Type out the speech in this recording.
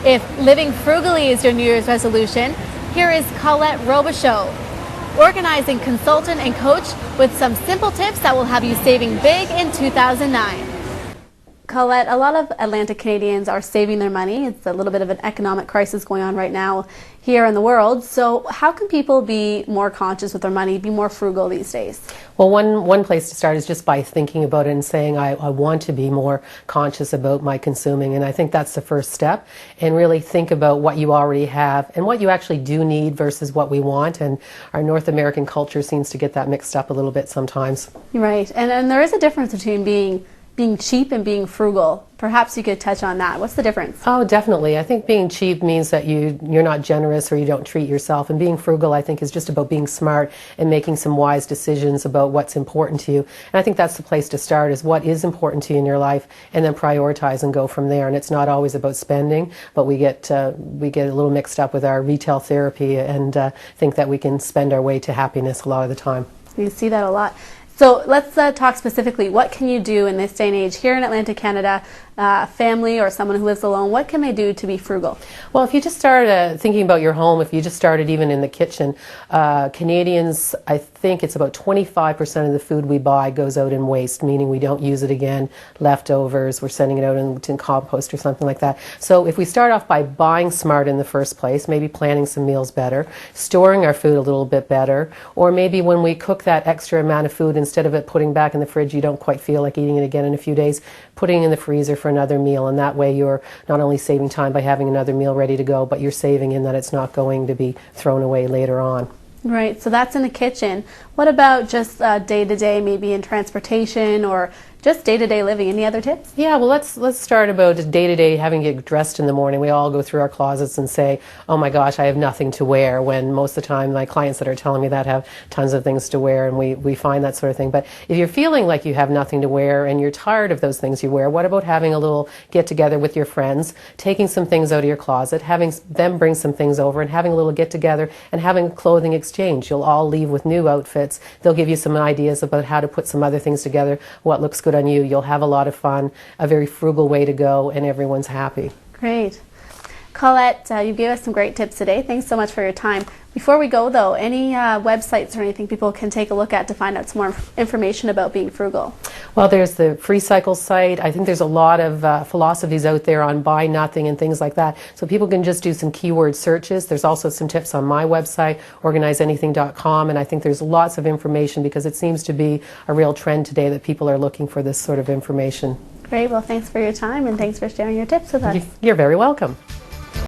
If living frugally is your New Year's resolution, here is Colette Robicheau, organizing consultant and coach, with some simple tips that will have you saving big in 2009. Colette, a lot of Atlantic Canadians are saving their money. It's a little bit of an economic crisis going on right now here in the world. So how can people be more conscious with their money, be more frugal these days? Well, one place to start is just by thinking about it and saying, I want to be more conscious about my consuming. And I think that's the first step. And really think about what you already have and what you actually do need versus what we want. And our North American culture seems to get that mixed up a little bit sometimes. Right. And there is a difference between being cheap and being frugal. Perhaps you could touch on that. What's the difference? Oh, definitely. I think being cheap means that you're not generous or you don't treat yourself. And being frugal, I think, is just about being smart and making some wise decisions about what's important to you. And I think that's the place to start, is what is important to you in your life, and then prioritize and go from there. And it's not always about spending, but we get a little mixed up with our retail therapy and think that we can spend our way to happiness a lot of the time. You see that a lot. So let's talk specifically. What can you do in this day and age here in Atlantic Canada, a family or someone who lives alone? What can they do to be frugal? Well, if you just start thinking about your home, if you just started even in the kitchen, Canadians, I think it's about 25% of the food we buy goes out in waste, meaning we don't use it again, leftovers, we're sending it out in compost or something like that. So if we start off by buying smart in the first place, maybe planning some meals better, storing our food a little bit better, or maybe when we cook that extra amount of food, instead of it putting back in the fridge, you don't quite feel like eating it again in a few days, putting it in the freezer for another meal. And that way you're not only saving time by having another meal ready to go, but you're saving in that it's not going to be thrown away later on. Right, so that's in the kitchen. What about just day-to-day, maybe in transportation or just day-to-day living? Any other tips? Yeah, well, let's start about day-to-day having to get dressed in the morning. We all go through our closets and say, oh my gosh, I have nothing to wear, when most of the time my clients that are telling me that have tons of things to wear, and we find that sort of thing. But if you're feeling like you have nothing to wear and you're tired of those things you wear, what about having a little get-together with your friends, taking some things out of your closet, having them bring some things over, and having a little get-together and having a clothing exchange. You'll all leave with new outfits. They'll give you some ideas about how to put some other things together, what looks good on you. You'll have a lot of fun, a very frugal way to go, and everyone's happy. Great. Colette, you gave us some great tips today. Thanks so much for your time. Before we go, though, any websites or anything people can take a look at to find out some more information about being frugal? Well, there's the Free Cycle site. I think there's a lot of philosophies out there on buy nothing and things like that. So people can just do some keyword searches. There's also some tips on my website, organizeanything.com, and I think there's lots of information because it seems to be a real trend today that people are looking for this sort of information. Great. Well, thanks for your time and thanks for sharing your tips with us. You're very welcome.